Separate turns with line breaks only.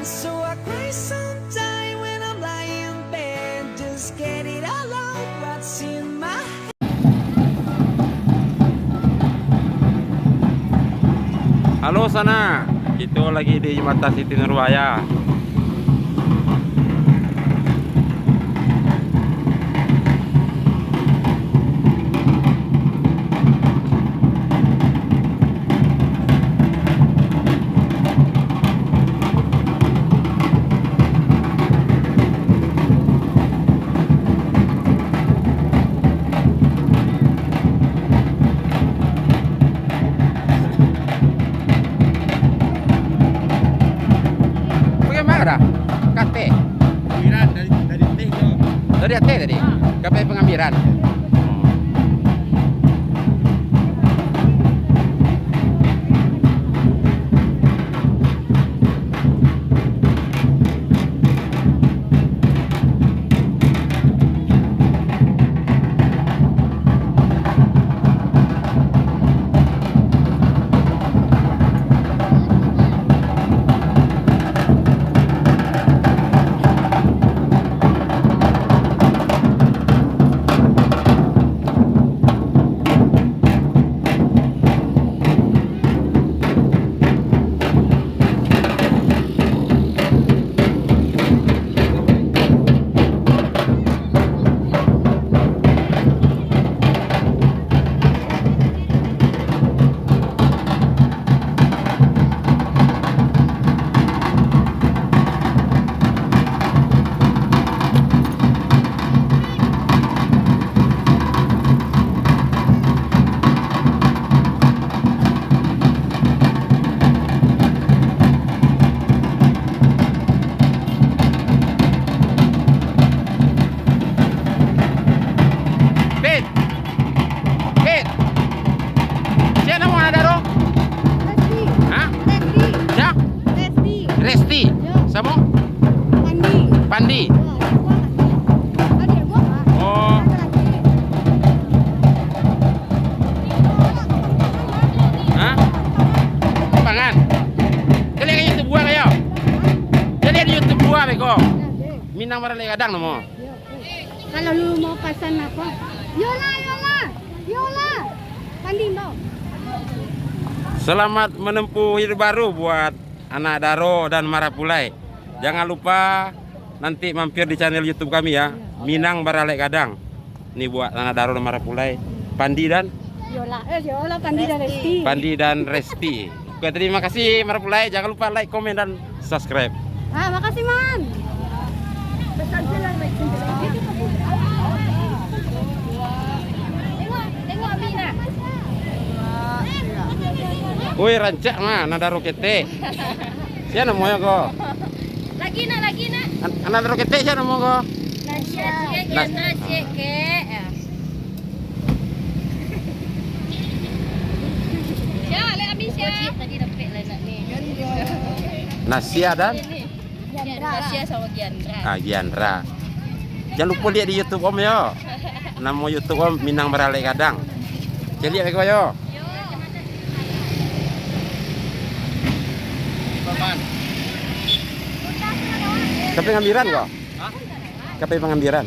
So I cry sometime when I'm lying in bed. Just get it all out what's in my head.
Halo sana, itu lagi di Jembatan Siti Nurbaya. Bagaimana? KT?
Pengambilan dari T ke
Dari AT tadi? KP pengambilan. Pit! Pit! Siapa mau Nadaro?
Resti.
Hah?
Resti.
Ya?
Resti.
Resti? Sama?
Pandi.
Pandi?
Adik gua Pak.
Oh.
Laki-laki.
Hah? Pangan? Kali ke YouTube gua kayo? Jadi di YouTube gua beko. Minang Baralai Gadang namo.
Kalau lu mau pesan apa? Yola, Yola. Yola. Pandi mau.
Selamat menempuh hidup baru buat anak Daro dan Marapulai. Jangan lupa nanti mampir di channel YouTube kami ya, Minang Baralai Gadang. Ini buat anak Daro dan Marapulai, Pandi dan
Yola, Pandi dan Resti.
Pandi dan Resti. Oke, terima kasih Marapulai. Jangan lupa like, komen dan subscribe.
Ah, makasih, Man. Tengok Amina.
Woi rancak mah anak Daro kete. Siapa namanya kok?
Lagi nak.
Anak Daro kete siapa namanya kok?
Nasi ke. Siapa le ambil siapa? Tadi dapat lah nak ni.
Nasia dan
Nasia sama Giandra.
Giandra. Jangan lupa lihat di YouTube Om yo. Nama YouTube Om Minang Baralai Gadang. Jadi lihat beko yo.
Paman.
Kape pengambilan kok?
Hah?
Kape pengambilan.